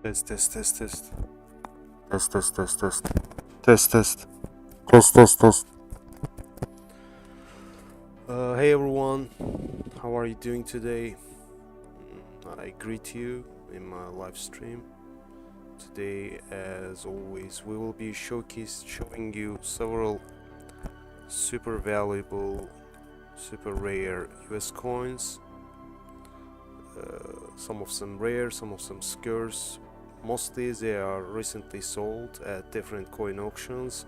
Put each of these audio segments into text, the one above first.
Test, test, test, test. Test, test, test, test. Test, test. Test, test, test. Hey everyone, how are you doing today? I greet you in my live stream. Today, as always, we will be showing you several super valuable, super rare US coins. Some of them rare, some of them scarce. Mostly they are recently sold at different coin auctions,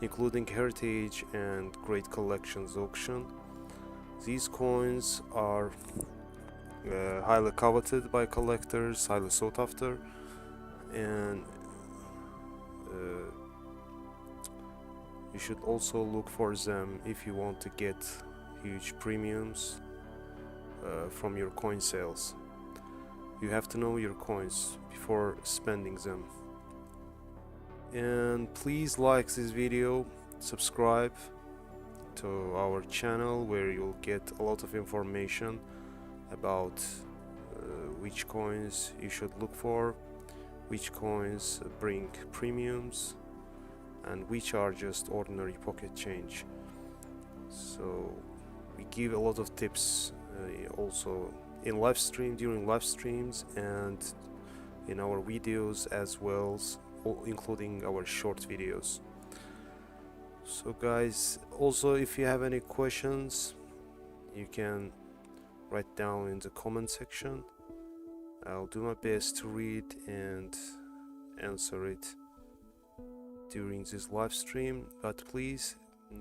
including Heritage and Great Collections auction. These coins are highly coveted by collectors, highly sought after, and you should also look for them if you want to get huge premiums from your coin sales. You have to know your coins before spending them. And please like this video, subscribe to our channel where you'll get a lot of information about which coins you should look for, which coins bring premiums, and which are just ordinary pocket change. So we give a lot of tips also in during live streams and in our videos as well, including our short videos. So guys, also if you have any questions, you can write down in the comment section. I'll do my best to read and answer it during this live stream, but please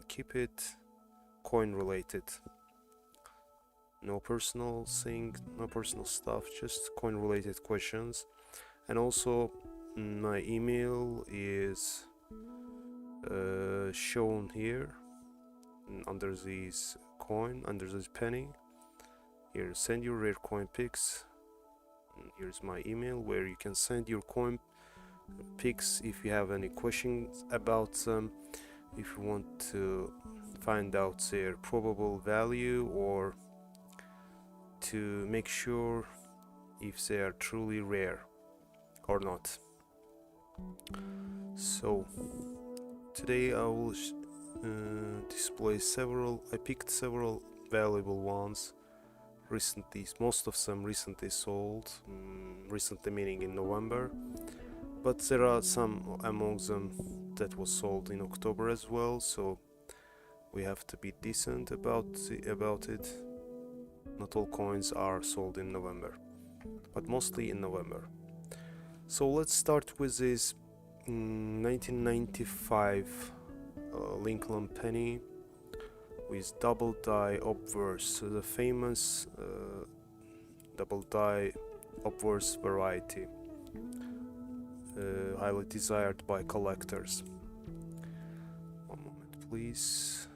keep it coin related. No personal thing, no personal stuff, just coin related questions. And also my email is shown here under this coin, under this penny. Here, send your rare coin pics. Here's my email where you can send your coin pics if you have any questions about them, if you want to find out their probable value, or to make sure if they are truly rare or not. So today I will display I picked several valuable ones recently, most of them recently sold, recently meaning in November, but there are some among them that was sold in October as well, so we have to be decent about it. Not all coins are sold in November, but mostly in November. So let's start with this 1995 Lincoln penny with double die obverse, so the famous double die obverse variety, highly desired by collectors. One moment please.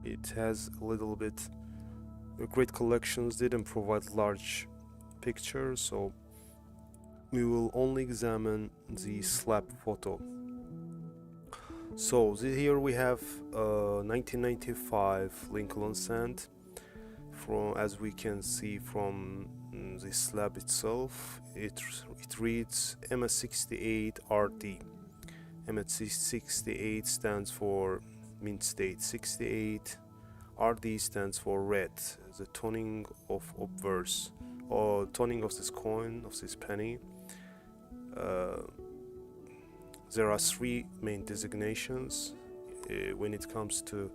It has a little bit, Great Collections didn't provide large pictures, so we will only examine the slab photo. So here we have 1995 Lincoln cent. As we can see from the slab itself, it reads MS68 RD. MS68 stands for mint state 68. RD stands for red, the toning of obverse, or toning of this coin, of this penny. There are three main designations when it comes to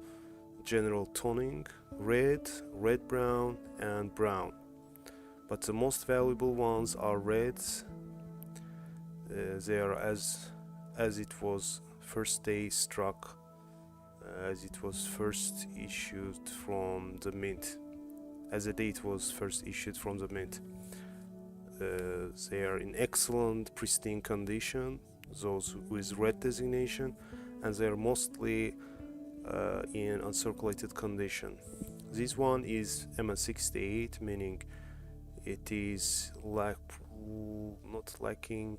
general toning: red, red-brown, and brown. But the most valuable ones are reds. They are as it was first day struck, as it was first issued from the mint, as the date was first issued from the mint. They are in excellent, pristine condition, those with red designation, and they are mostly in uncirculated condition. This one is MS68, meaning it is not lacking,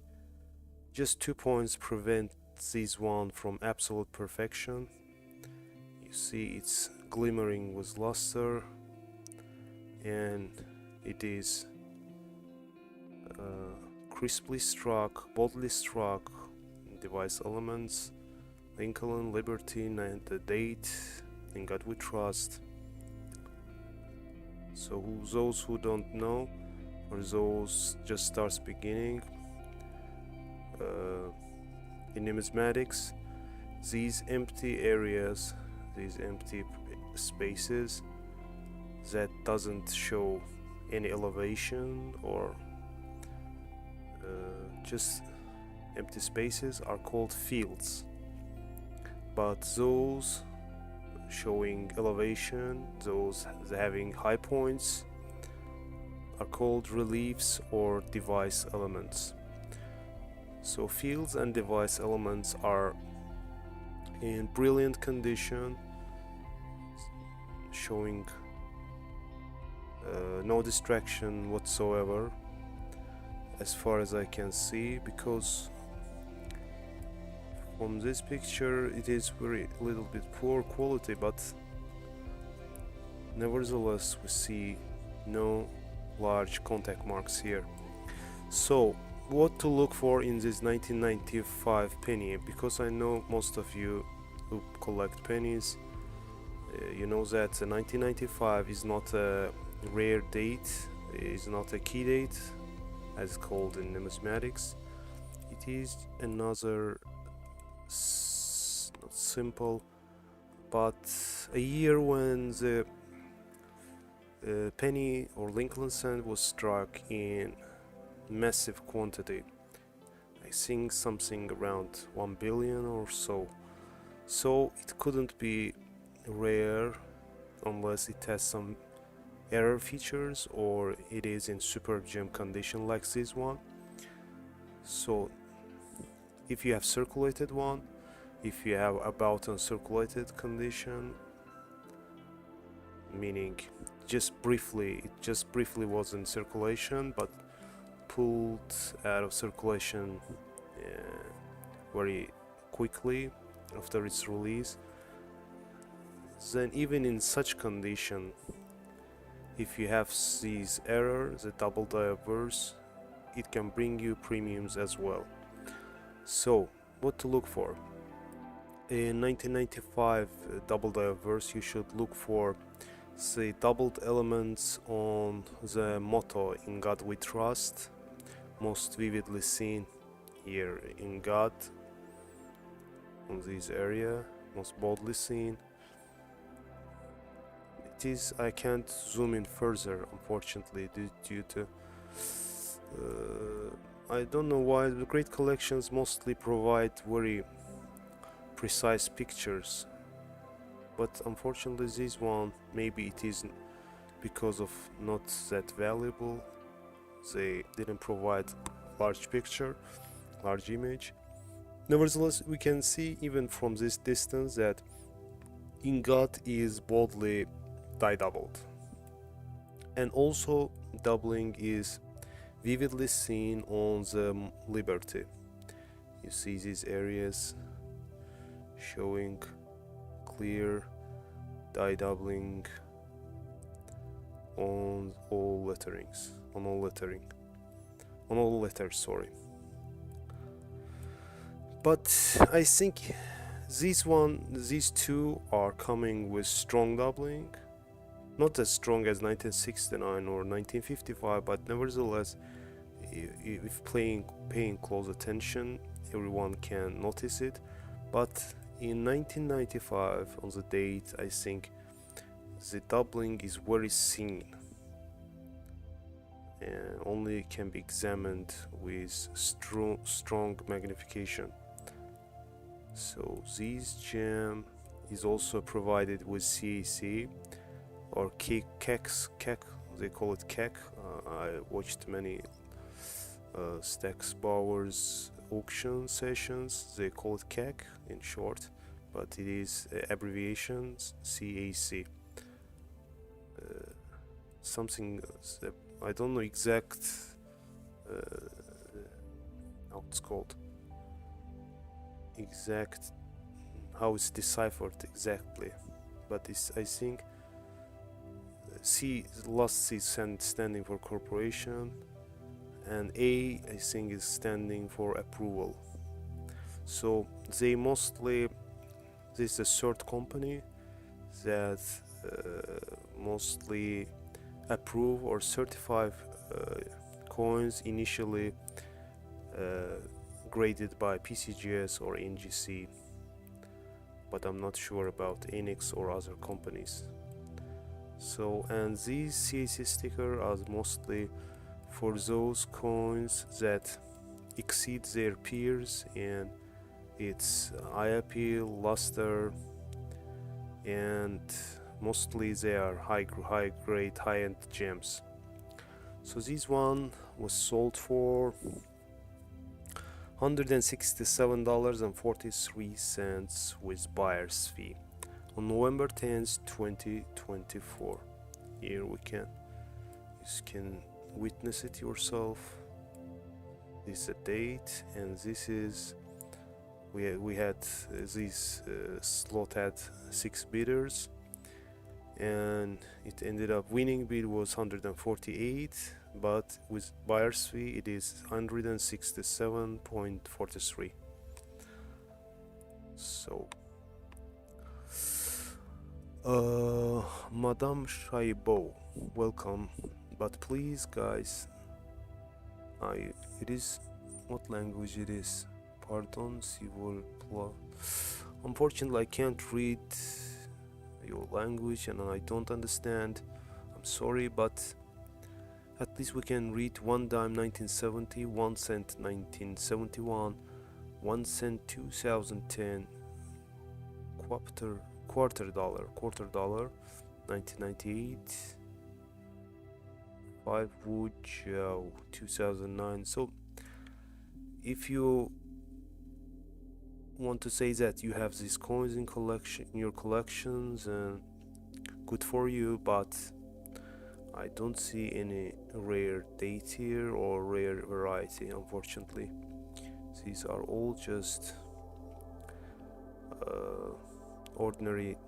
just 2 points prevent this one from absolute perfection. You see it's glimmering with luster, and it is crisply struck, boldly struck, device elements, Lincoln, Liberty, and the date, in God we trust. So those who don't know, or those just starts beginning, in numismatics, these empty areas, these empty spaces that doesn't show any elevation or just empty spaces are called fields. But those showing elevation, those having high points, are called reliefs or device elements. So fields and device elements are in brilliant condition, showing no distraction whatsoever as far as I can see, because from this picture it is very little bit poor quality, but nevertheless we see no large contact marks here. So what to look for in this 1995 penny? Because I know most of you who collect pennies, you know that 1995 is not a rare date, is not a key date as called in numismatics. It is another not simple, but a year when the penny or Lincoln cent was struck in massive quantity. I think something around 1 billion or so. So it couldn't be rare unless it has some error features or it is in superb gem condition like this one. So if you have circulated one, if you have about uncirculated condition, meaning it just briefly was in circulation but pulled out of circulation very quickly after its release, then even in such condition, if you have these errors, the double diverse, it can bring you premiums as well. So what to look for? In 1995 double diverse, you should look for the doubled elements on the motto "In God we trust," most vividly seen here, "In God," on this area, most boldly seen. It is, I can't zoom in further unfortunately due to I don't know why the great collections mostly provide very precise pictures, but unfortunately this one, maybe it is because of not that valuable, they didn't provide large picture, large image. Nevertheless, we can see even from this distance that "In God" is boldly die doubled, and also doubling is vividly seen on the Liberty. You see these areas showing clear die doubling on all letterings, on all letters, sorry. But I think these two are coming with strong doubling, not as strong as 1969 or 1955, but nevertheless, if paying close attention, everyone can notice it. But in 1995, on the date, I think the doubling is very thin and only can be examined with strong magnification. So this gem is also provided with CAC or CAC, they call it CAC. I watched many Stacks Bowers auction sessions, they call it CAC in short, but it is abbreviations CAC. Something I don't know exact how it's called, exact how it's deciphered exactly, but it's, I think C, last C standing for corporation, and A I think is standing for approval. So they mostly, this is a third company that mostly approve or certify coins initially graded by PCGS or NGC, but I'm not sure about Enix or other companies. So, and these CAC stickers are mostly for those coins that exceed their peers in its eye appeal, luster, and mostly they are high grade, high-end gems. So this one was sold for $167.43 with buyer's fee on November 10th, 2024. Here you can witness it yourself. This is a date, and this is we had this slot had 6 bidders, and it ended up winning bid was 148, but with buyer's fee it is 167.43. So Madame Shaibo, welcome, but please guys, it is, what language it is? Pardon, s'il vous plaît. Unfortunately I can't read your language and I don't understand. I'm sorry, but at least we can read 1 dime 1970, 1 cent 1971, 1 cent 2010, quarter dollar 1998, 5 wood 2009. So if you want to say that you have these coins in your collections, and good for you, but I don't see any rare date here or rare variety, unfortunately. These are all just ordinary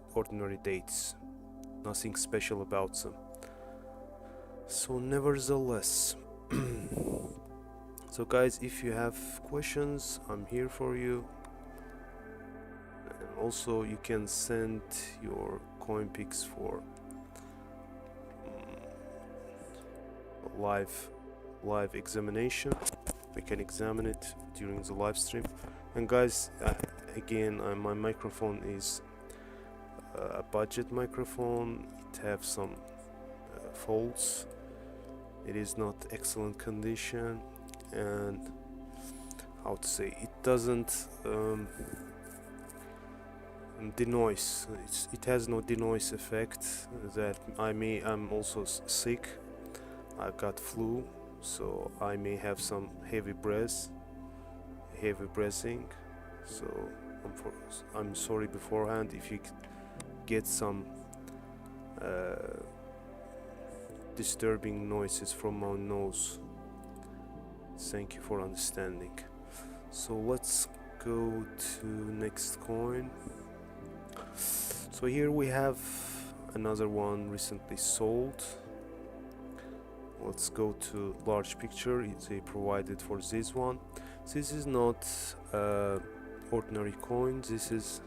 dates, nothing special about them. So nevertheless, so guys, if you have questions, I'm here for you. And also you can send your coin pics for live examination. We can examine it during the live stream. And guys, again, my microphone is a budget microphone. It have some faults. It is not excellent condition, and how to say, it doesn't denoise. It has no denoise effect. That I'm also sick. I got flu, so I may have some heavy breathing. So I'm sorry beforehand if you get some disturbing noises from my nose. Thank you for understanding. So let's go to next coin. So here we have another one recently sold. Let's go to large picture. They provided for this one. This is not ordinary coin. This is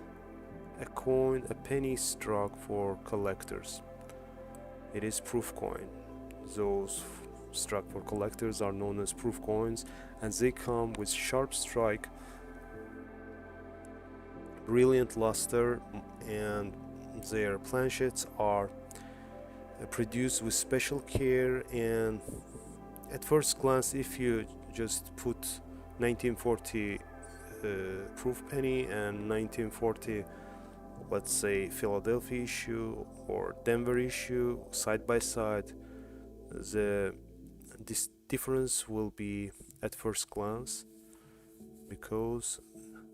a coin, a penny struck for collectors. It is proof coin. Those struck for collectors are known as proof coins, and they come with sharp strike, brilliant luster, and their planchets are produced with special care. And at first glance, if you just put 1940 proof penny and 1940, let's say, Philadelphia issue or Denver issue side by side, this difference will be at first glance, because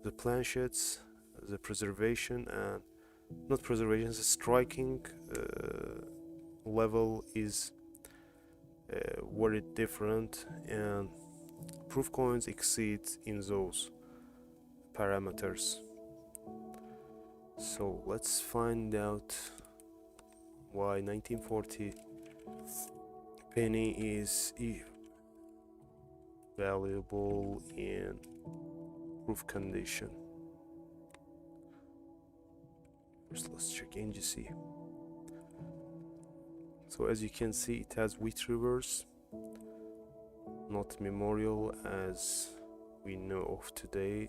the planchets, the preservation, and not preservation, the striking level is very different, and proof coins exceed in those parameters. So let's find out why 1940 penny is valuable in proof condition. First, let's check NGC. So as you can see, it has wheat reverse, not memorial as we know of today.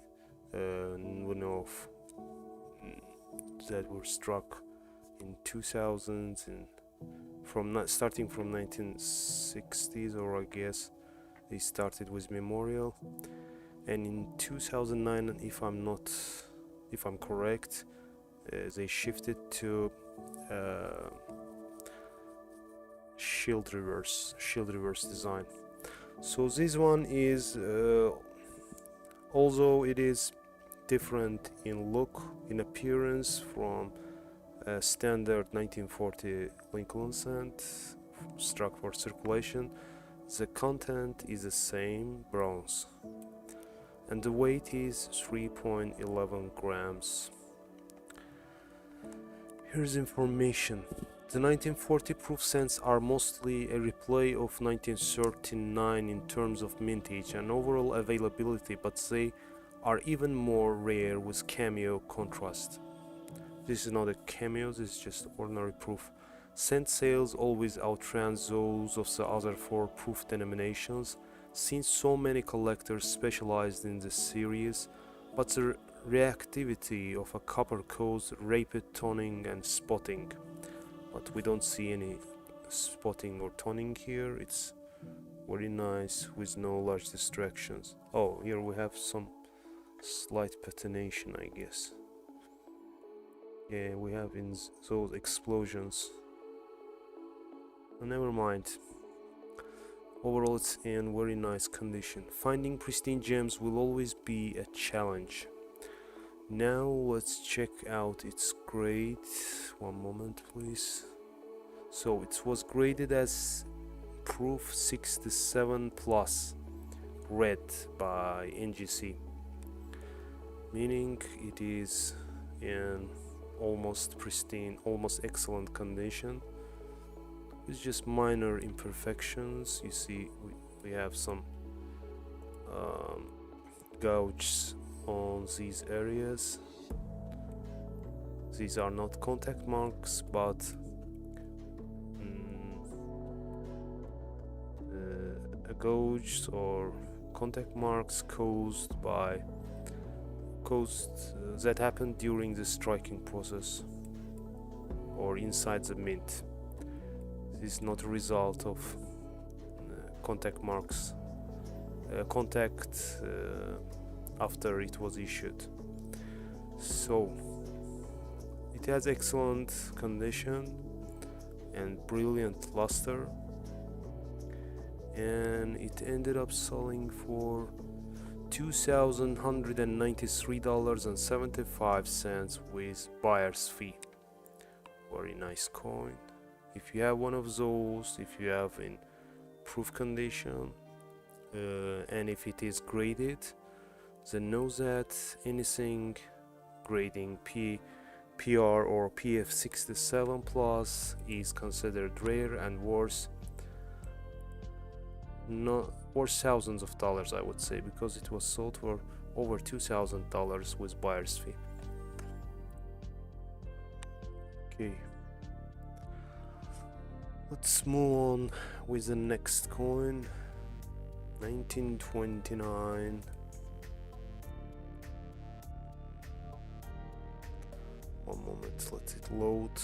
We know of that were struck in 2000s and starting from 1960s, or I guess they started with memorial, and in 2009, if I'm correct, they shifted to shield reverse design. So this one is although it is different in look, in appearance from a standard 1940 Lincoln cent struck for circulation, the content is the same, bronze, and the weight is 3.11 grams. Here's information. The 1940 proof cents are mostly a replay of 1939 in terms of mintage and overall availability, but they are even more rare with cameo contrast. This is not a cameo, this is just ordinary proof. Cent sales always outran those of the other four proof denominations, since so many collectors specialized in the series, but the reactivity of a copper caused rapid toning and spotting. But we don't see any spotting or toning here. It's very nice with no large distractions. Oh, here we have some slight patination, I guess. Yeah, we have in those explosions. Never mind. Overall, it's in very nice condition. Finding pristine gems will always be a challenge. Now let's check out its grade. One moment, please. So it was graded as proof 67 plus red by NGC, meaning it is in almost pristine, almost excellent condition with just minor imperfections. You see we have some gouges on these areas. These are not contact marks, but gouges or contact marks caused that happened during the striking process or inside the mint. This is not a result of contact marks after it was issued. So it has excellent condition and brilliant luster, and it ended up selling for $2,193.75 with buyer's fee. Very nice coin. If you have one of those, if you have in proof condition, and if it is graded, then know that anything grading PR or PF67 plus is considered rare and worth thousands of dollars, I would say, because it was sold for over $2,000 with buyer's fee. Okay, let's move on with the next coin. 1929. One moment, let it load.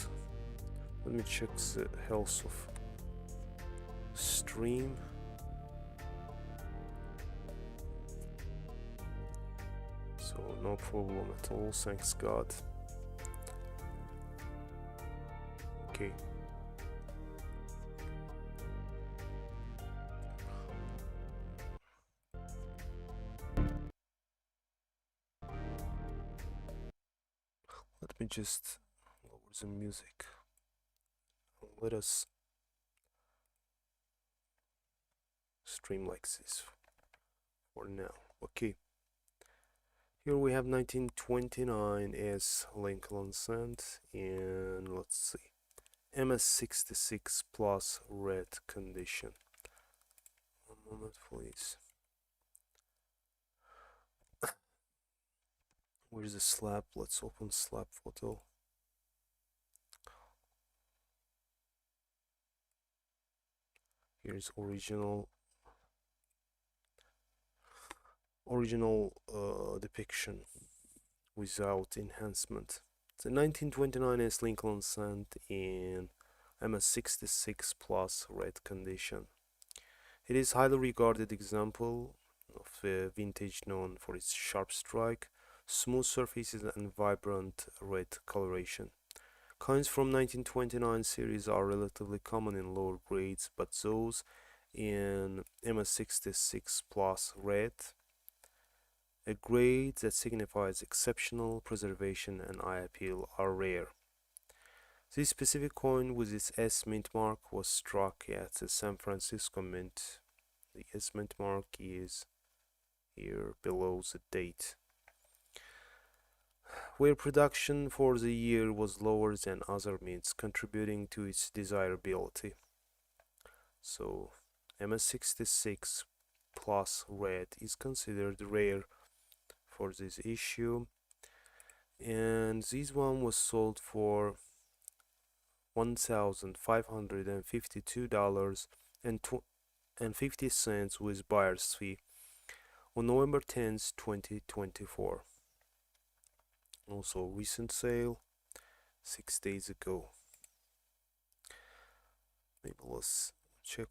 Let me check the health of stream. So no problem at all, thanks God. Okay. Let me just lower the music. Let us stream like this for now. Okay. Here we have 1929 as Lincoln cent, and let's see. MS66 plus red condition. One moment, please. Where's the slab? Let's open slab photo. Here's original depiction without enhancement. The 1929 S Lincoln sent in MS66 plus red condition. It is highly regarded example of a vintage known for its sharp strike, smooth surfaces and vibrant red coloration. Coins from 1929 series are relatively common in lower grades, but those in MS66 plus red, a grade that signifies exceptional preservation and eye appeal, are rare. This specific coin with its S mint mark was struck at the San Francisco Mint. The S mint mark is here below the date, where production for the year was lower than other mints, contributing to its desirability. So MS66 plus red is considered rare for this issue, and this one was sold for $1,552.50 with buyer's fee on November 10th, 2024. Also recent sale 6 days ago. Maybe let's check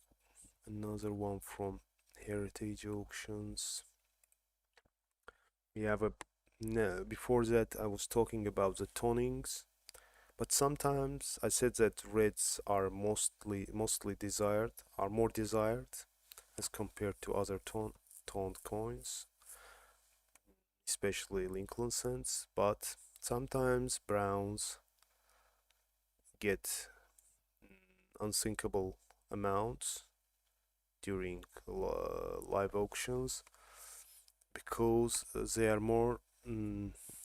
another one from Heritage Auctions. We have a no, before that I was talking about the tonings, but sometimes I said that reds are mostly desired, are more desired as compared to other toned coins, especially Lincoln cents, but sometimes browns get unthinkable amounts during live auctions because they are more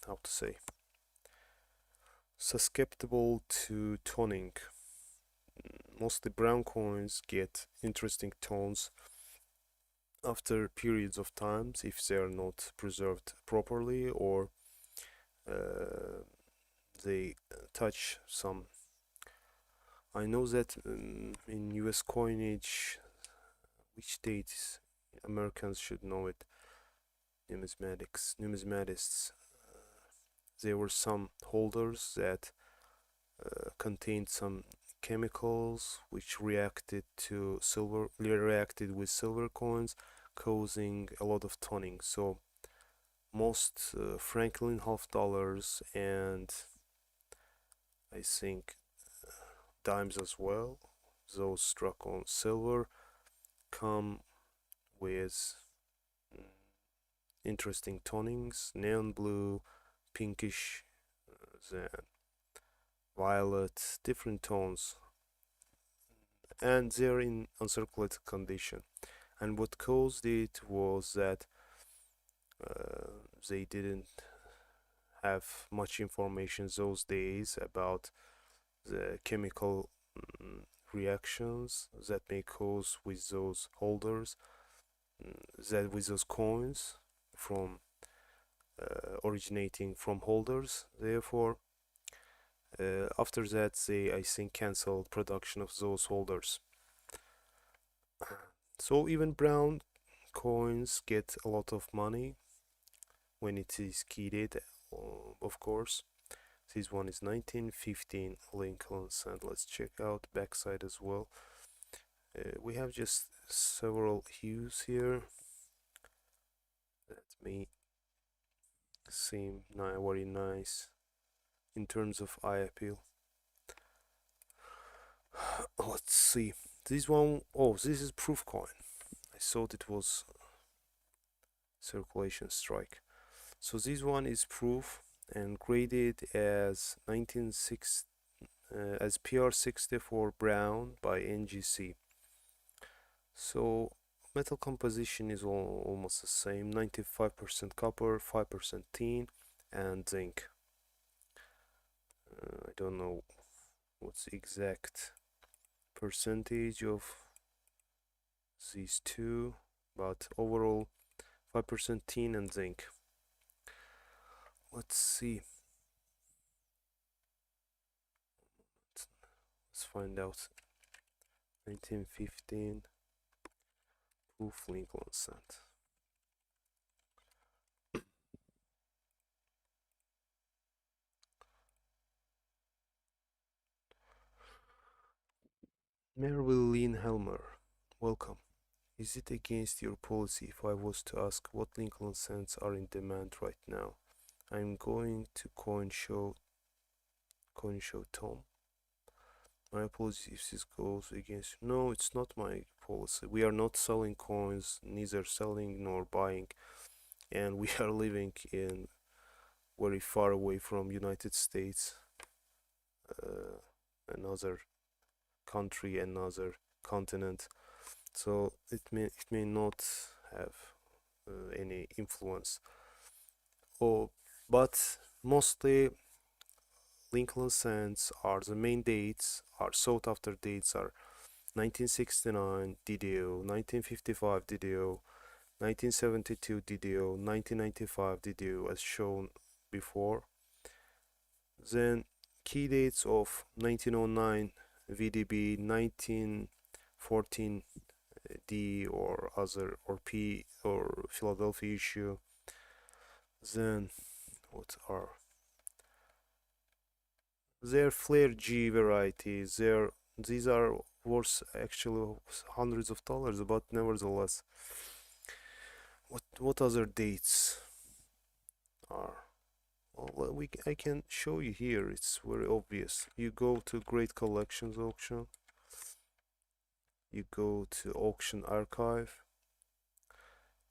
how to say, susceptible to toning. Mostly brown coins get interesting tones after periods of times if they are not preserved properly, or they touch some. I know that in US coinage, which dates Americans should know it, numismatists, there were some holders that contained some chemicals which reacted with silver coins, causing a lot of toning. So most Franklin half dollars and I think dimes as well, those struck on silver, come with interesting tonings, neon blue, pinkish, then violet, different tones, and they're in uncirculated condition. And what caused it was that they didn't have much information those days about the chemical reactions that may cause with those holders, that with those coins from originating from holders. Therefore, after that, they, I think, canceled production of those holders. So even brown coins get a lot of money when it is keyed, of course. This one is 1915 Lincoln cent. Let's check out backside as well. We have just several hues here that may seem very nice in terms of eye appeal. Let's see. This one, oh, this is proof coin. I thought it was circulation strike. So this one is proof and graded as as PR64 brown by NGC. So metal composition is almost the same, 95% copper, 5% tin, and zinc. I don't know what's exact percentage of these two, but overall 5% tin and zinc. Let's see. Let's find out. 1915 proof Lincoln sent. Merwin Helmer, welcome. Is it against your policy if I was to ask what Lincoln cents are in demand right now? I'm going to COİN show Tom. My apologies if this goes against. No, it's not my policy. We are not selling coins, neither selling nor buying, and we are living in very far away from United States, another country, another continent. So it may not have any influence. Oh, but mostly Lincoln cents are the main dates, are sought after dates are 1969 DDO, 1955 DDO, 1972 DDO, 1995 DDO as shown before. Then key dates of 1909 VDB, 1914 D or other or P or Philadelphia issue. Then what are their Flare G varieties? These are worth actually hundreds of dollars, but nevertheless, what other dates are? Well, I can show you here. It's very obvious. You go to Great Collections auction. You go to Auction Archive,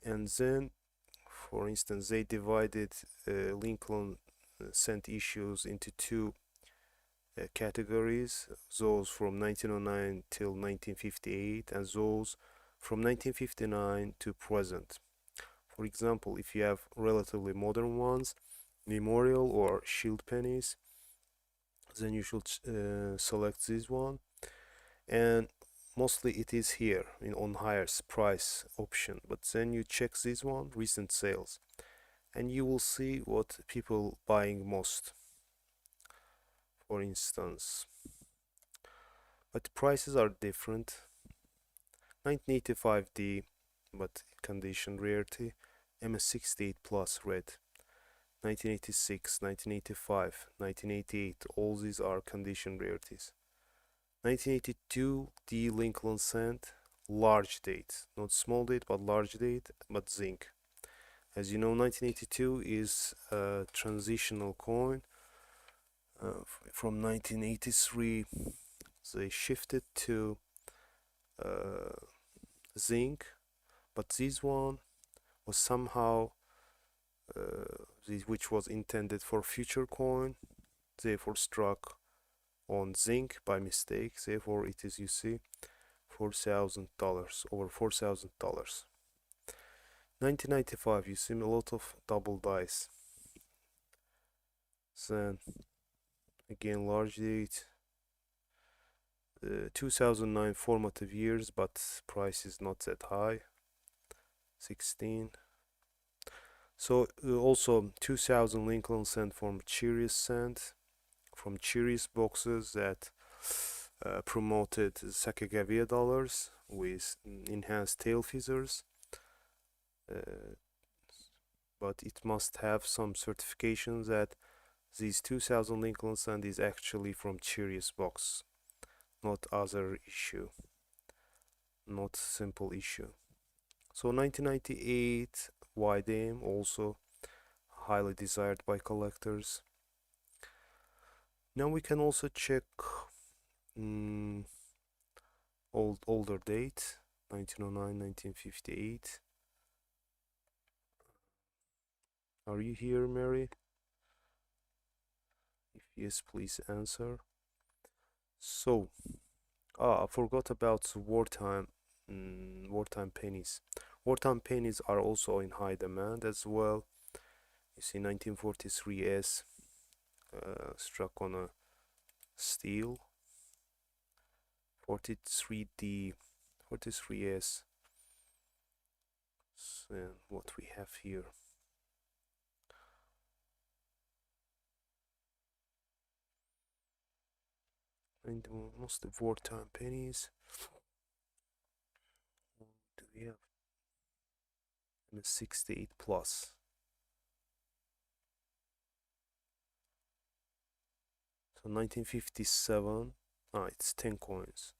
and then, for instance, they divided Lincoln cent issues into two categories, those from 1909 till 1958 and those from 1959 to present. For example, if you have relatively modern ones, memorial or shield pennies, then you should select this one, and mostly it is here on highest price option, but then you check this one, recent sales, and you will see what people buying most, for instance. But the prices are different. 1985D, but condition rarity. MS68 plus red. 1986, 1985, 1988, all these are condition rarities. 1982 D Lincoln cent, large date, not small date but large date, but zinc. As you know, 1982 is a transitional coin. From 1983 they shifted to zinc, but this one was somehow which was intended for future coin, therefore struck on zinc by mistake, therefore it is, you see, $4,000, over $4,000. 1995, you see a lot of double dice. Then again large date. 2009 formative years, but price is not that high. 16. So also 2000 Lincoln cent from Cheerios cent, from Cheerios boxes that promoted Sacagawea dollars with enhanced tail feathers, but it must have some certifications that these 2000 Lincoln cent is actually from Cheerios box, not other issue, not simple issue. So 1998 wide aim, also highly desired by collectors. Now we can also check older date, 1909, 1958. Are you here, Mary? If yes, please answer. So, I forgot about wartime pennies. Wartime pennies are also in high demand as well. You see 1943 S struck on a steel. 43D, 43S. So what we have here. And mostly wartime pennies. What do we have? And 68 plus. So 1957. Ah, it's 10 coins.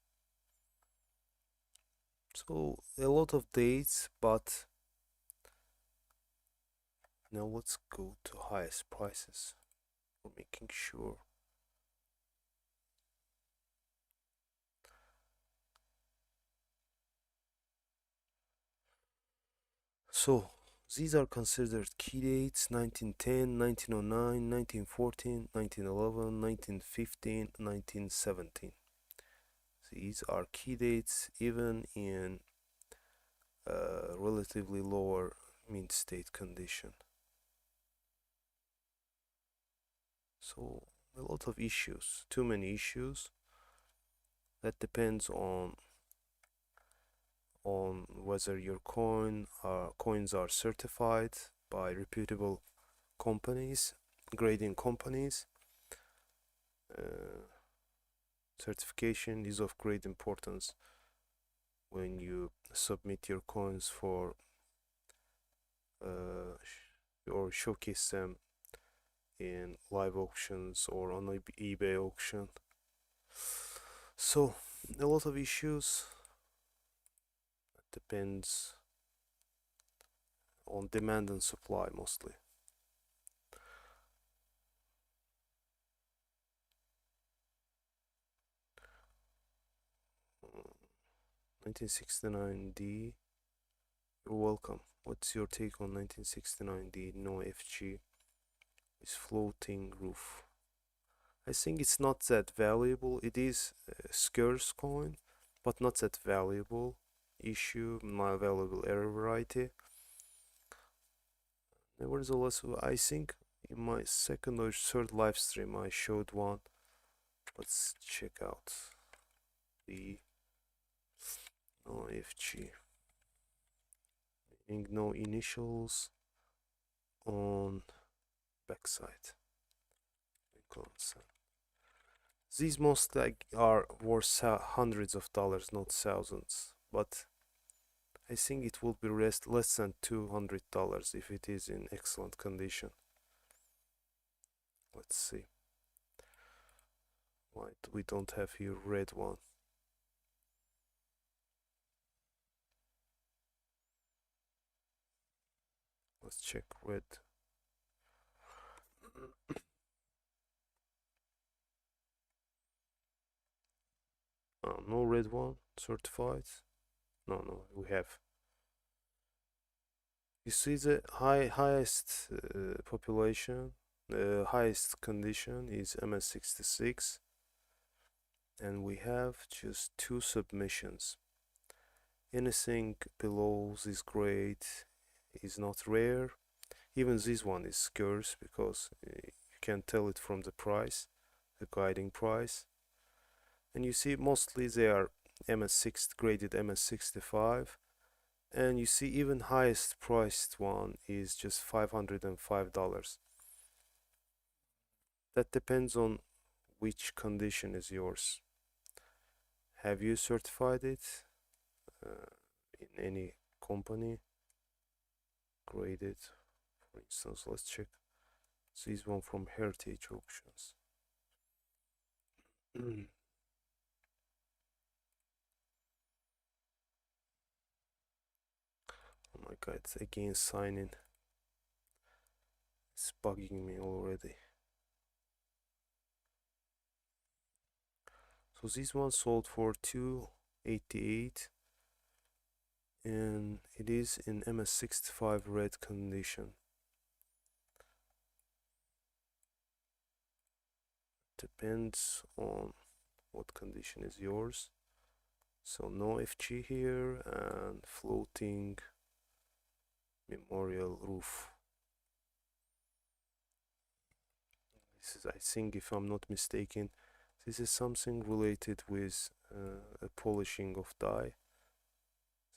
So a lot of dates, but now let's go to highest prices for making sure. So these are considered key dates: 1910, 1909, 1914, 1911, 1915, 1917. These are key dates even in relatively lower mint state condition. So a lot of issues, too many issues. That depends on whether your coins are certified by reputable companies, grading companies. Certification is of great importance when you submit your coins for or showcase them in live auctions or on eBay auction. So a lot of issues. Depends on demand and supply mostly. Uh, 1969D. You're welcome. What's your take on 1969D? No FG. Is floating roof. I think it's not that valuable. It is a scarce coin, but not that valuable. Issue, not valuable error variety. Nevertheless, I think in my second or third live stream I showed one. Let's check out the OFG. Meaning no initials on backside. These most like are worth hundreds of dollars, not thousands. But I think it will be less than $200 if it is in excellent condition. Let's see. Why we don't have here red one? Let's check red. No red one certified. No, we have. You see the highest population, the highest condition is MS66, and we have just 2 submissions. Anything below this grade is not rare. Even this one is scarce because you can tell it from the price, the guiding price. And you see mostly they are MS6 graded MS65, and you see even highest priced one is just $505. That depends on which condition is yours. Have you certified it in any company? Graded, for instance, let's check this one from Heritage Auctions. Oh my god, it's again signing. It's bugging me already. So this one sold for $288 and it is in MS65 red condition. Depends on what condition is yours. So no FG here and floating memorial roof. This is, I think, if I'm not mistaken, this is something related with a polishing of die.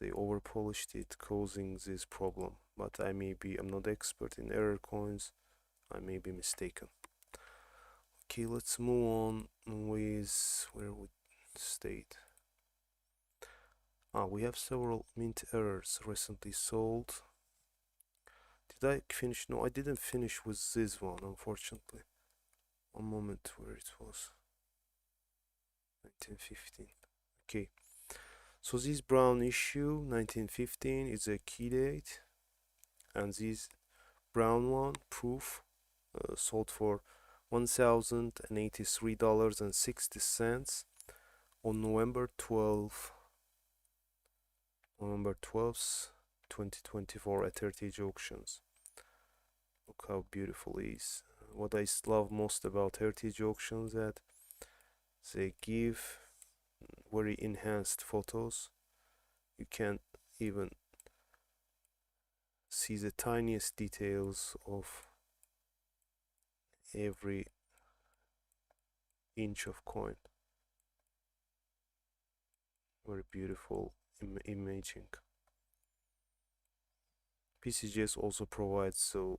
They over polished it, causing this problem. But I'm not expert in error coins. I may be mistaken. Okay, let's move on with where we stayed. We have several mint errors recently sold. Did I finish? No, I didn't finish with this one, unfortunately. One moment, where it was. 1915. Okay. So this brown issue, 1915, is a key date. And this brown one, proof, sold for $1,083.60 on November 12th, 2024 at Heritage Auctions. Look how beautiful it is. What I love most about Heritage Auctions that they give very enhanced photos. You can even see the tiniest details of every inch of coin. Very beautiful imaging. PCGS also provides, so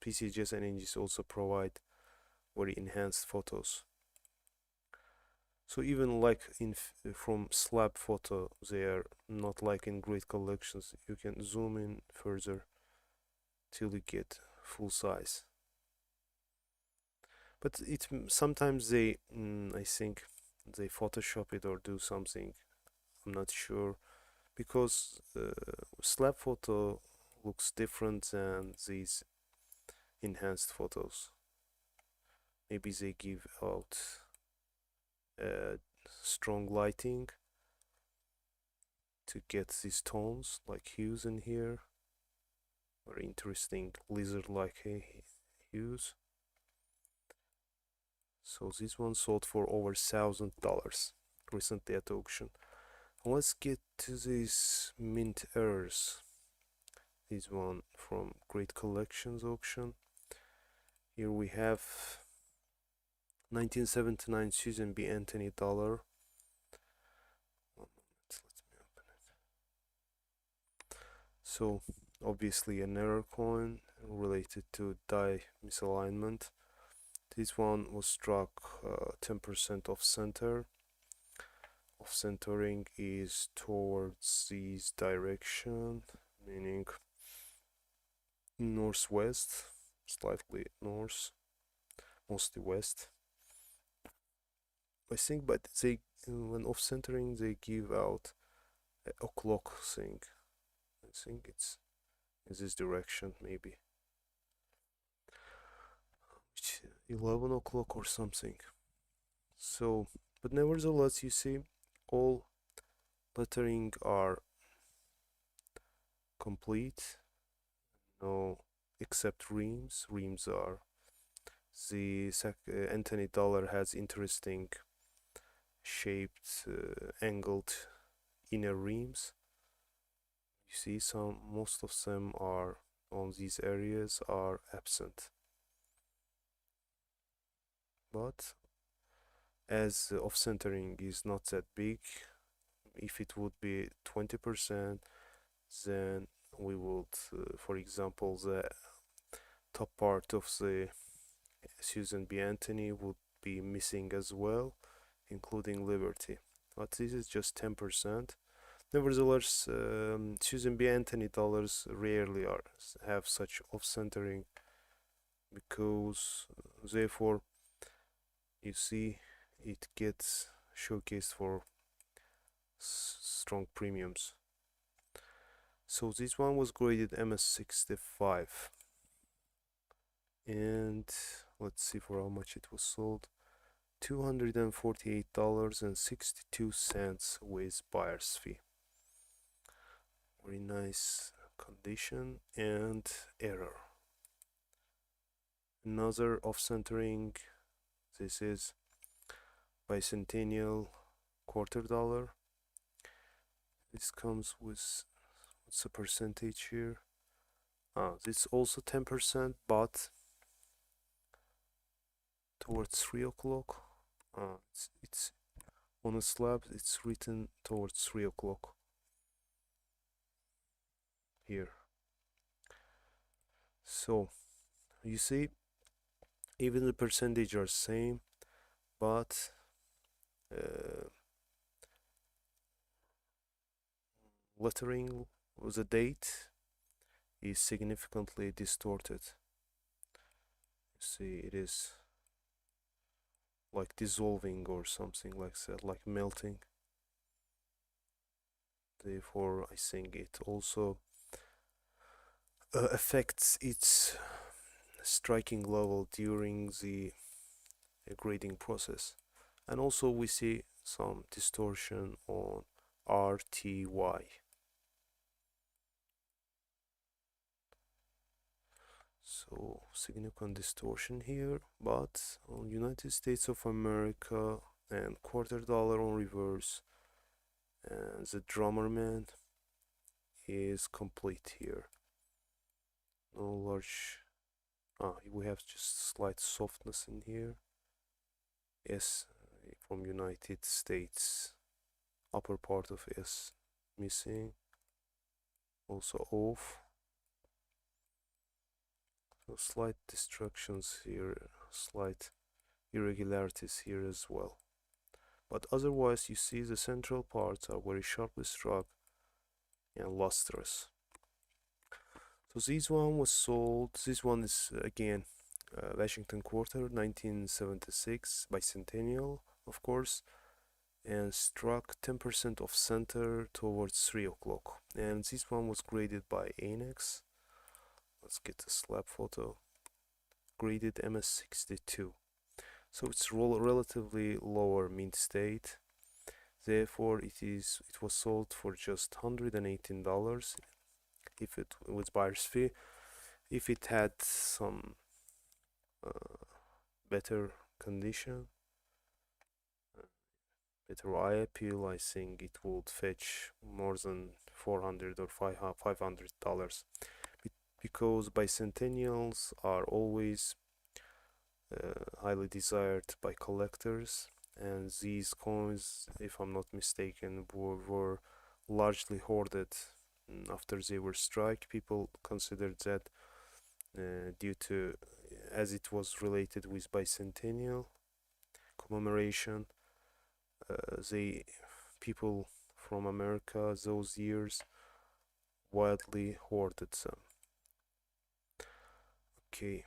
PCGS and NGS also provide very enhanced photos. So even like from slab photo, they are not like in great collections. You can zoom in further till you get full size. But sometimes they, I think, they Photoshop it or do something. I'm not sure, because slab photo looks different than these enhanced photos. Maybe they give out strong lighting to get these tones like hues in here. Very interesting lizard-like hues. So this one sold for over $1,000 recently at auction. Let's get to these mint errors. This one from Great Collections auction. Here we have 1979 Susan B. Anthony dollar. One moment, let me open it. So obviously an error coin related to die misalignment. This one was struck 10% off center. Off centering is towards this direction, meaning northwest, slightly north, mostly west. I think, but they when off centering they give out a o'clock thing. I think it's in this direction, maybe 11 o'clock or something. So, but nevertheless, you see, all lettering are complete. No, except reams. Reams are the Anthony dollar has interesting shaped, angled inner reams. You see, most of them are on these areas are absent. But as off centering is not that big, if it would be 20%, then we would, for example, the top part of the Susan B. Anthony would be missing as well, including Liberty. But this is just 10%. Nevertheless, Susan B. Anthony dollars rarely have such off-centering, because therefore you see it gets showcased for strong premiums. So this one was graded MS65, and let's see for how much it was sold. $248.62 with buyer's fee. Very nice condition and error. Another off-centering. This is bicentennial $quarter. This comes with, what's the percentage here? It's also 10%, but towards 3 o'clock. It's On a slab, it's written towards 3 o'clock here. So you see, even the percentage are same, but lettering with the date is significantly distorted. You see, it is like dissolving or something like that, like melting. Therefore, I think it also affects its striking level during the grading process. And also we see some distortion on RTY. So significant distortion here, but on United States of America and quarter dollar on reverse, and the drummer man is complete here. No large, we have just slight softness in here. S from United States, upper part of S missing, also off. So slight distractions here, slight irregularities here as well. But otherwise you see the central parts are very sharply struck and lustrous. So this one was sold, this one is again Washington Quarter 1976 bicentennial, of course, and struck 10% of center towards 3 o'clock. And this one was graded by ANEX. Let's get a slab photo. Graded MS62. So it's relatively lower mint state. Therefore, it was sold for just $118 if it was buyer's fee. If it had some better condition, better eye appeal, I think it would fetch more than $400 or $500 because bicentennials are always highly desired by collectors, and these coins, if I'm not mistaken, were largely hoarded after they were struck. People considered that due to, as it was related with bicentennial commemoration, they people from America those years wildly hoarded them. Okay,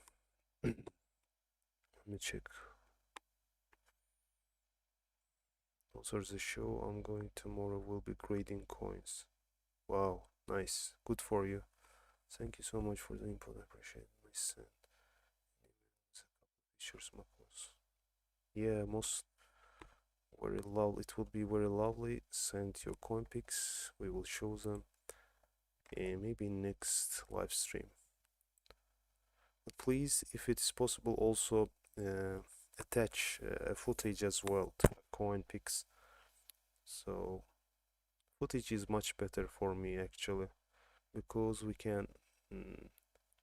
let me check. Also, the show I'm going tomorrow will be grading coins. Wow, nice, good for you. Thank you so much for the input. I appreciate it. My son. Pictures, yeah, most very lovely. It would be very lovely. Send your coin pics. We will show them, and maybe next live stream. But please, if it is possible, also attach footage as well to coin pics. So footage is much better for me actually, because we can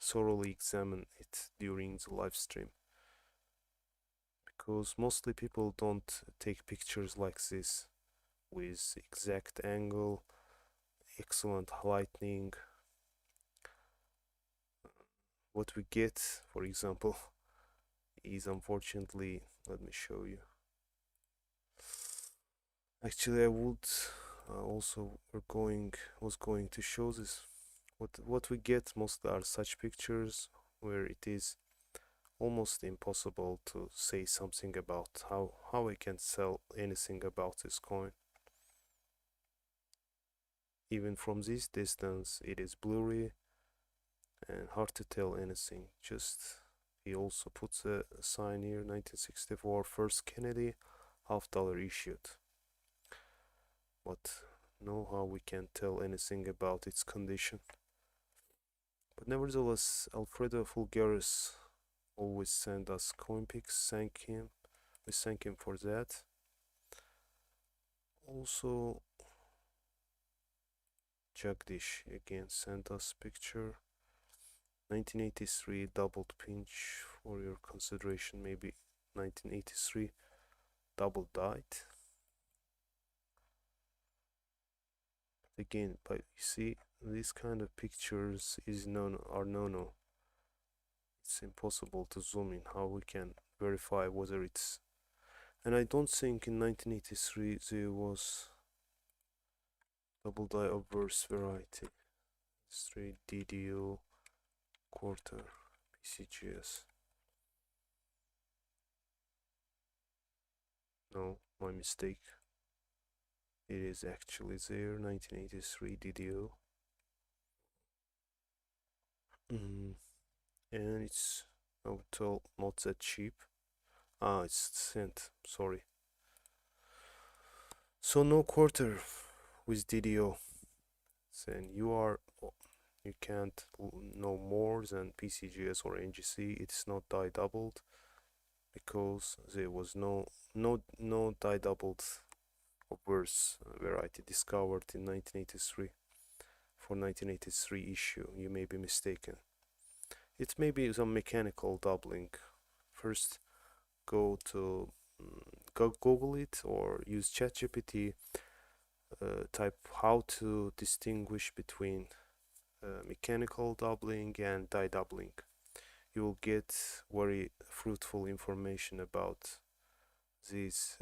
thoroughly examine it during the live stream. Because mostly people don't take pictures like this with exact angle, excellent lighting. What we get, for example, is unfortunately, let me show you. Actually, I would also was going to show this. What we get mostly are such pictures where it is almost impossible to say something about how I can sell anything about this coin. Even from this distance, it is blurry and hard to tell anything. Just he also puts a sign here, 1964 First Kennedy, $50 issued. But no how we can tell anything about its condition. But nevertheless, Alfredo Fulgaris always send us coin pics. Thank him. We thank him for that. Also, Jagdish again sent us picture. 1983 doubled pinch for your consideration. Maybe 1983 double dyed. Again, but you see, these kind of pictures are no. It's impossible to zoom in. How we can verify whether it's. And I don't think in 1983 there was double die obverse variety. Straight DDO quarter PCGS. No, my mistake. It is actually there, 1983 DDO. And it's not that cheap. Ah, it's cent, sorry. So no quarter with DDO. Then you can't know more than PCGS or NGC. It's not die doubled because there was no die doubled obverse variety discovered in 1983. For 1983 issue, you may be mistaken. It may be some mechanical doubling. First, go to Google it or use ChatGPT. Type how to distinguish between mechanical doubling and die doubling. You will get very fruitful information about these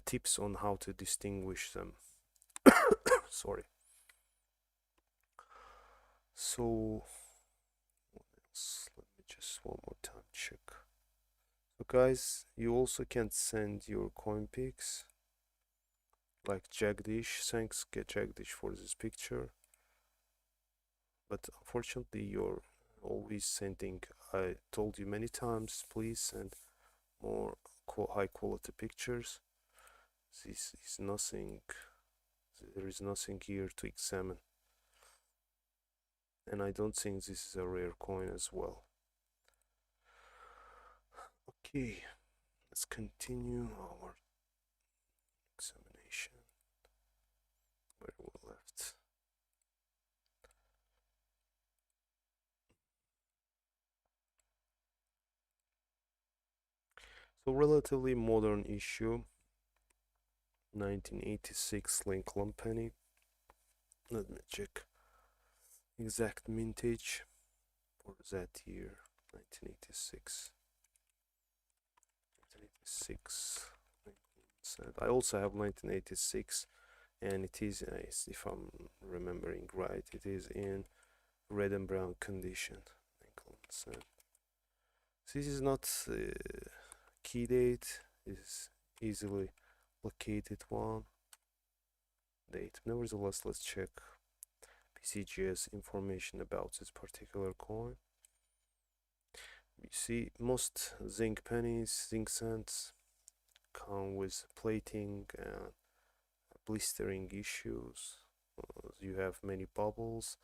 tips on how to distinguish them. Sorry. So let me just one more time check. So guys, you also can send your coin pics like Jagdish. Thanks Jagdish for this picture. But unfortunately you're always sending, I told you many times, please send more high quality pictures. This is nothing, there is nothing here to examine. And I don't think this is a rare coin as well. Okay, let's continue our examination. Where we left. So relatively modern issue, 1986 Lincoln penny. Let me check exact mintage for that year, 1986. 1986. I also have 1986, and it is, if I'm remembering right, it is in red and brown condition. This is not key date, is easily located one date. Nevertheless, let's check PCGS information about this particular coin. You see, most zinc pennies, zinc cents come with plating and blistering issues. You have many bubbles,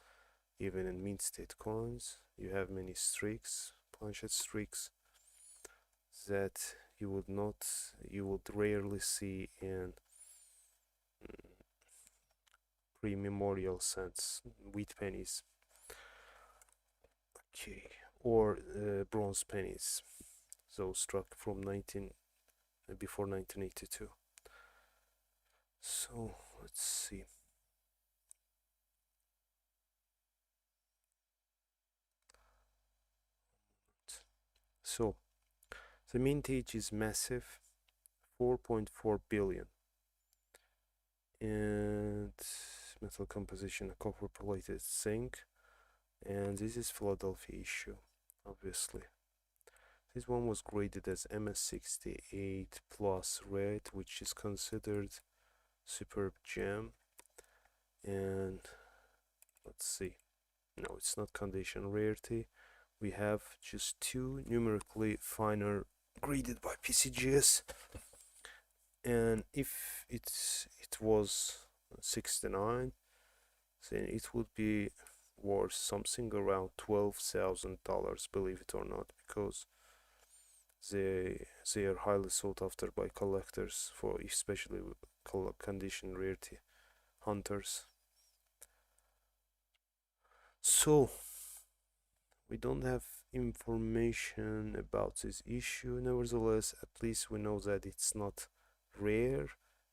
even in mint state coins. You have many streaks, planchet streaks, that you would rarely see in pre-memorial cents, wheat pennies. Okay, or bronze pennies, those struck from before 1982. So let's see. So the mintage is massive, 4.4 billion, and metal composition, copper plated zinc, and this is Philadelphia issue, obviously. This one was graded as MS68 plus red, which is considered superb gem. And let's see, no, it's not condition rarity. We have just two numerically finer graded by PCGS, and if it was 69, then it would be worth something around $12,000, believe it or not, because they are highly sought after by collectors, for especially condition rarity hunters. So we don't have information about this issue. Nevertheless, at least we know that it's not rare,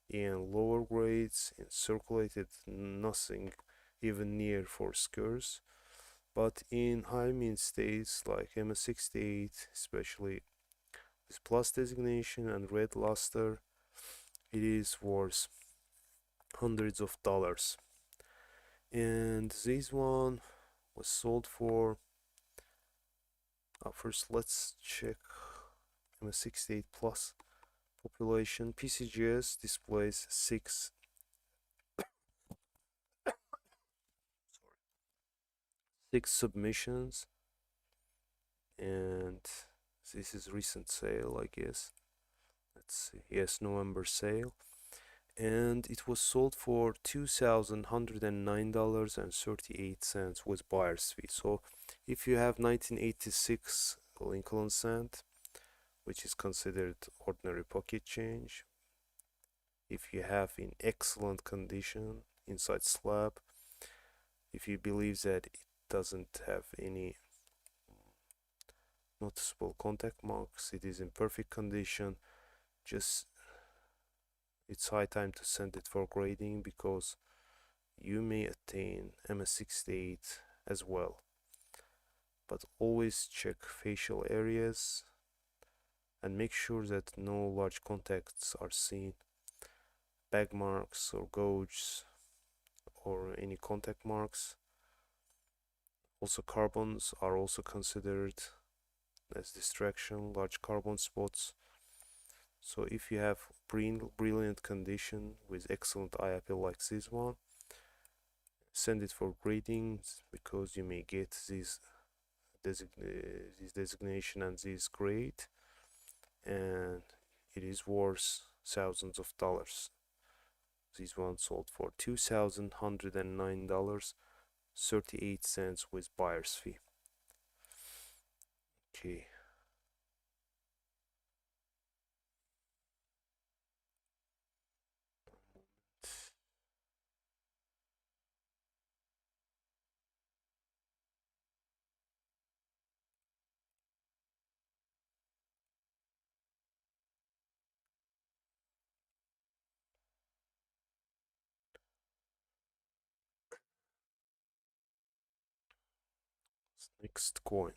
In lower grades, in circulated, nothing even near for scarce. But in high mint states like MS68, especially with plus designation and red luster, it is worth hundreds of dollars. And this one was sold for first let's check MS68 plus population. PCGS displays six submissions, and this is recent sale, I guess. Let's see, yes, November sale, and it was sold for $2,109.38 with buyer's fee. So if you have 1986 Lincoln cent, which is considered ordinary pocket change, if you have in excellent condition inside slab, if you believe that it doesn't have any noticeable contact marks, it is in perfect condition, just it's high time to send it for grading, because you may attain MS68 as well. But always check facial areas and make sure that no large contacts are seen, bag marks or gouges or any contact marks. Also carbons are also considered as distraction, large carbon spots. So if you have brilliant condition with excellent eye appeal like this one, send it for grading, because you may get this designation and this grade, and it is worth thousands of dollars. This one sold for $2,109.38 with buyer's fee. Okay. Next coin.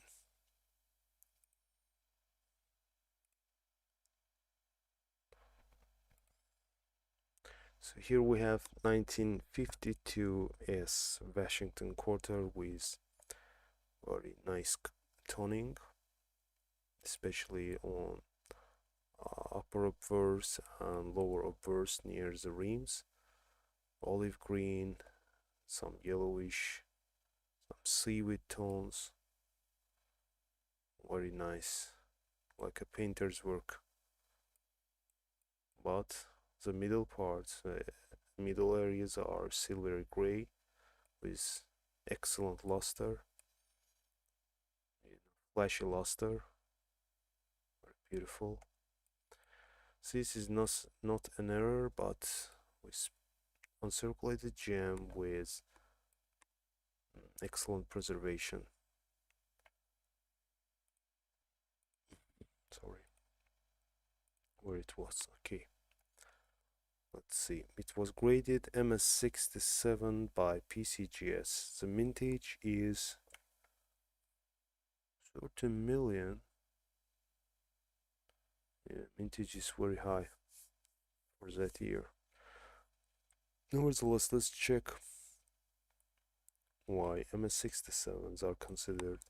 So here we have 1952 S Washington quarter with very nice toning, especially on upper obverse and lower obverse near the rims. Olive green, some yellowish, some seaweed tones. Very nice, like a painter's work. But the middle parts, middle areas are silvery gray with excellent luster, flashy luster, very beautiful. This is not an error, but with uncirculated gem with excellent preservation. Sorry, where it was. Okay, let's see. It was graded MS67 by PCGS. The mintage is 30 million. Yeah, mintage is very high for that year. Nevertheless, let's check why MS67s are considered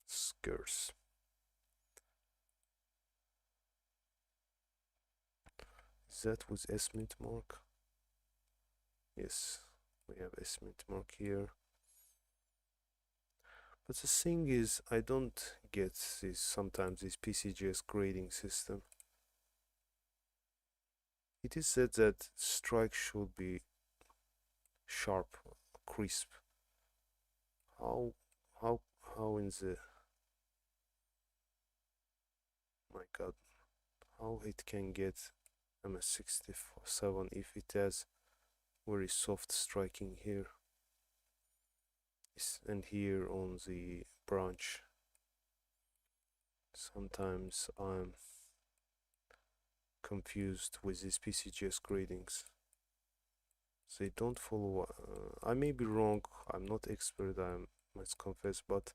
scarce. Is that with S-mint mark? Yes, we have S-mint mark here. But the thing is, I don't get sometimes this PCGS grading system. It is said that strike should be sharp, crisp. How how in the, my god, how it can get MS67 if it has very soft striking here and here on the branch. Sometimes I'm confused with these PCGS gradings. They don't follow. I may be wrong. I'm not expert. I must confess, but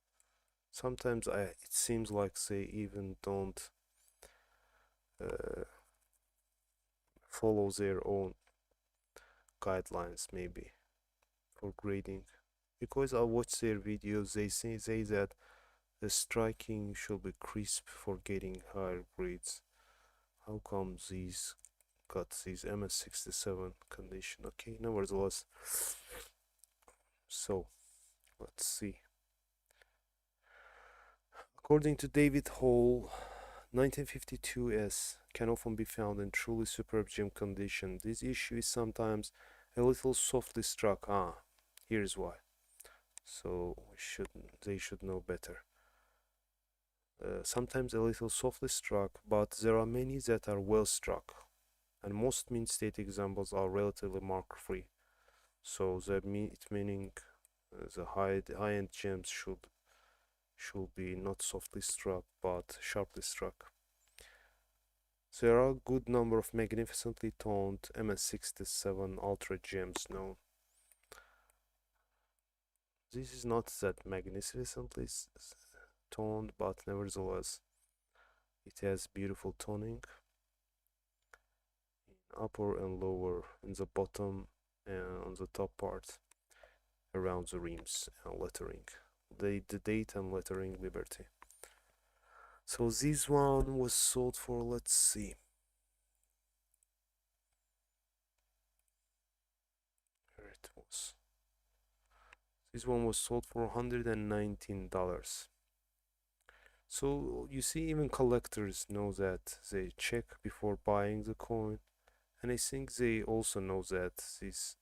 sometimes it seems like they even don't uh, follow their own guidelines, maybe for grading. Because I watch their videos, they say that the striking should be crisp for getting higher grades. How come these got these MS67 condition? Okay, nevertheless. So let's see. According to David Hall, 1952S can often be found in truly superb gem condition. This issue is sometimes a little softly struck. Here's why. So they should know better. Sometimes a little softly struck, but there are many that are well struck, and most mean state examples are relatively mark-free. So meaning the high-end gems should be not softly struck but sharply struck. There are a good number of magnificently toned MS67 Ultra gems known. This is not that magnificently toned, but nevertheless, it has beautiful toning in upper and lower, in the bottom and on the top part, around the rims and lettering. The date and lettering Liberty. So this one was sold for, let's see. Here it was. This one was sold for $119. So you see, even collectors know that. They check before buying the coin, and I think they also know that this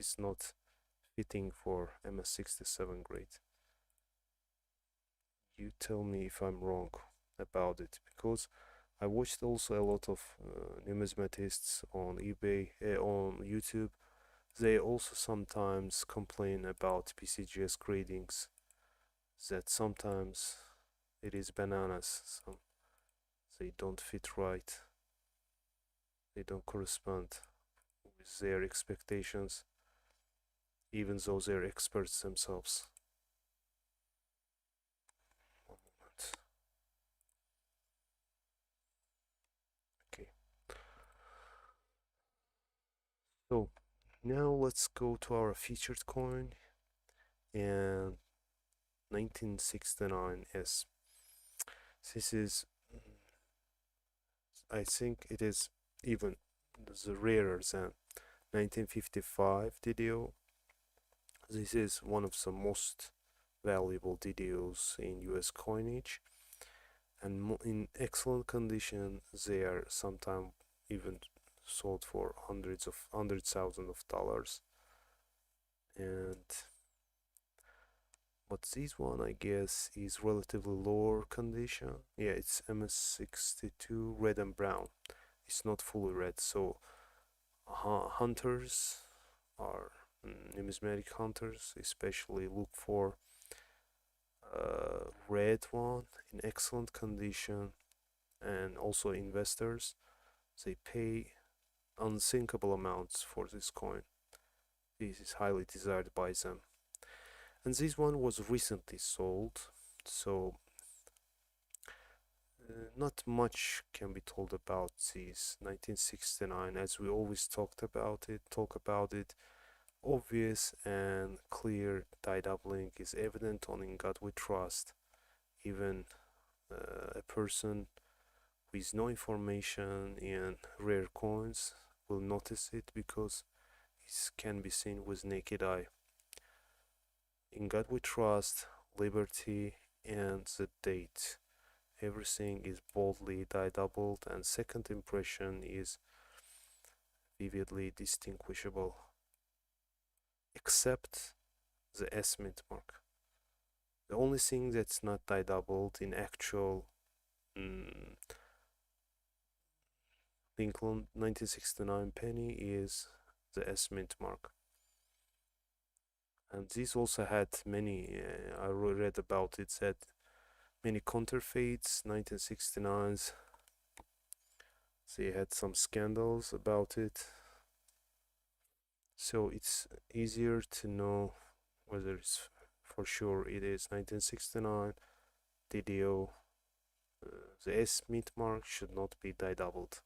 is not fitting for MS67 grade. You tell me if I'm wrong about it, because I watched also a lot of numismatists on eBay, on YouTube. They also sometimes complain about PCGS gradings, that sometimes it is bananas. They don't fit right. They don't correspond with their expectations, even though they're experts themselves. One moment. Okay. So now let's go to our featured coin and 1969S. This is, I think it is even the rarer than 1955 DDO. This is one of the most valuable DDOs in US coinage, and in excellent condition. They are sometimes even sold for hundreds thousands of dollars. And but this one, I guess, is relatively lower condition. Yeah, it's MS62 red and brown. It's not fully red, so hunters are numismatic hunters especially look for red one in excellent condition, and also investors, they pay unthinkable amounts for this coin. This is highly desired by them, and this one was recently sold, so not much can be told about this 1969, as we always talk about it. Obvious and clear die doubling is evident on In God We Trust. Even a person with no information in rare coins will notice it, because it can be seen with naked eye. In God We Trust, Liberty, and the date. Everything is boldly die doubled, and second impression is vividly distinguishable, except the S mint mark. The only thing that's not die doubled in actual Lincoln 1969 penny is the S mint mark. And this also had many, I read about it, said many counterfeits, 1969s, They had some scandals about it, so it's easier to know whether it's for sure it is 1969 DDO. The S meat mark should not be die doubled,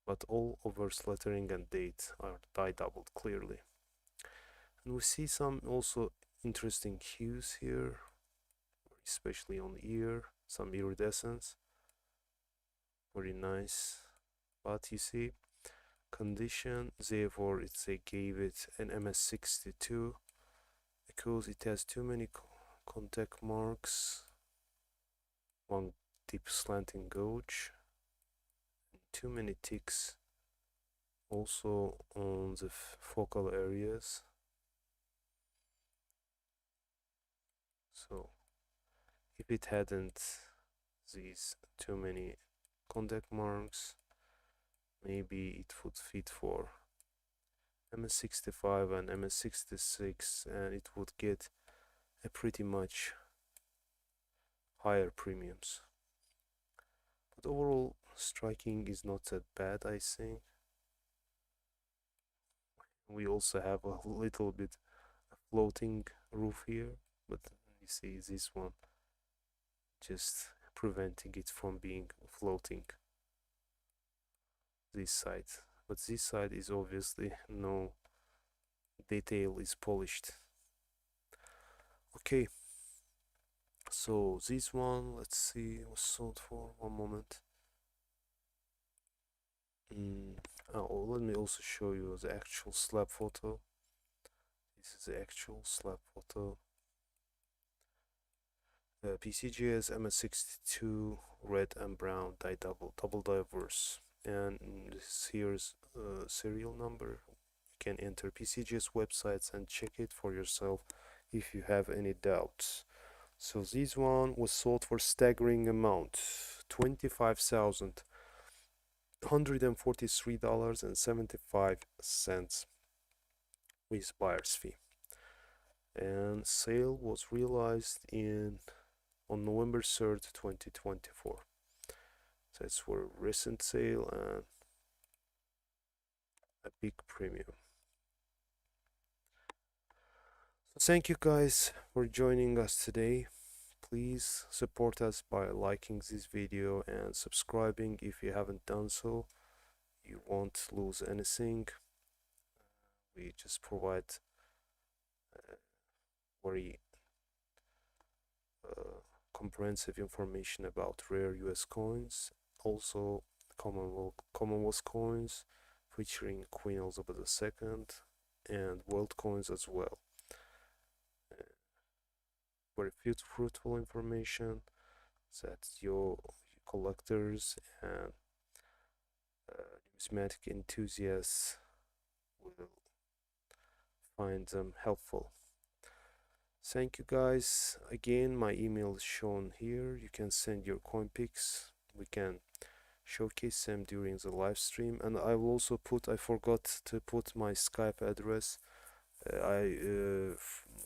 but all overs lettering and date are die doubled clearly. And we see some also interesting hues here, especially on ear, some iridescence, very nice. But you see, condition, therefore they gave it an MS62 because it has too many contact marks, one deep slanting gouge, and too many ticks also on the focal areas. So if it hadn't these too many contact marks, maybe it would fit for MS65 and MS66, and it would get a pretty much higher premiums. But overall, striking is not that bad, I think. We also have a little bit a floating roof here, but you see this one just preventing it from being floating, this side. But this side is obviously no detail is polished. Okay, so this one, let's see, was sold for 1 moment. Oh, let me also show you the actual slab photo. This is the actual slab photo. PCGS MS62 red and brown double diverse, and here's serial number. You can enter PCGS websites and check it for yourself if you have any doubts. So this one was sold for staggering amount, $25,143.75 with buyer's fee, and sale was realized on November 3rd, 2024. So it's for a recent sale and a big premium. So thank you guys for joining us today. Please support us by liking this video and subscribing if you haven't done so. You won't lose anything. We just provide very comprehensive information about rare US coins, also Commonwealth coins featuring Queen Elizabeth II, and world coins as well. Very fruitful information that your collectors and numismatic enthusiasts will find them helpful. Thank you guys. Again, my email is shown here. You can send your coin pics. We can showcase them during the live stream, and I will also I forgot to put my Skype address. I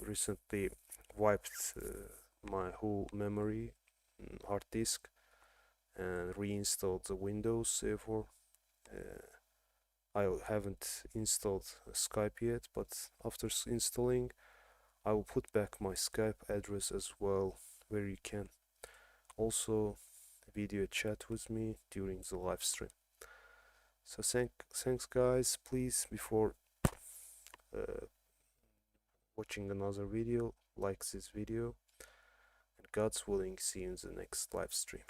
recently wiped my whole memory hard disk and reinstalled the Windows, therefore I haven't installed Skype yet, but after installing I will put back my Skype address as well, where you can also video chat with me during the live stream. So thanks guys. Please, before watching another video, like this video, and God's willing, see you in the next live stream.